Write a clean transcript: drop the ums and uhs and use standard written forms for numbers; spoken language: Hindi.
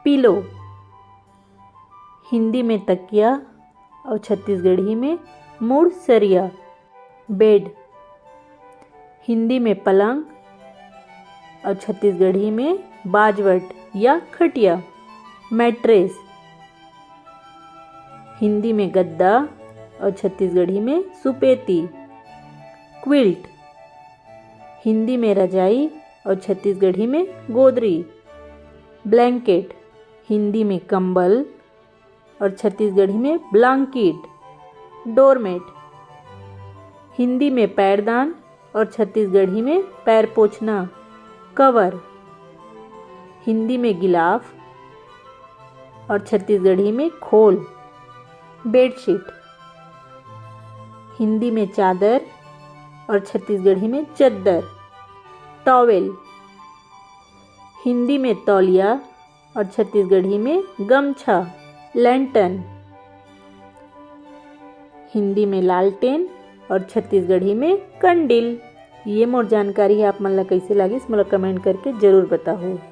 पिलो। हिंदी में तकिया और छत्तीसगढ़ी में मुड़सरिया। बेड। हिंदी में पलंग और छत्तीसगढ़ी में बाजवट या खटिया। मैट्रेस। हिंदी में गद्दा और छत्तीसगढ़ी में सुपेती। क्विल्ट। हिंदी में रजाई और छत्तीसगढ़ी में गोदरी। ब्लैंकेट। हिंदी में कंबल और छत्तीसगढ़ी में ब्लैंकेट। डोरमेट। हिंदी में पैरदान और छत्तीसगढ़ी में पैर पोंछना। कवर। हिंदी में गिलाफ और छत्तीसगढ़ी में खोल। बेडशीट। हिंदी में चादर और छत्तीसगढ़ी में चद्दर। टॉवेल। हिंदी में तौलिया और छत्तीसगढ़ी में गमछा। लैंटर्न। हिंदी में लालटेन और छत्तीसगढ़ी में कंडील। ये मोर जानकारी है आप मन ला कइसे लागिस मोला कमेंट करके जरूर बताओ।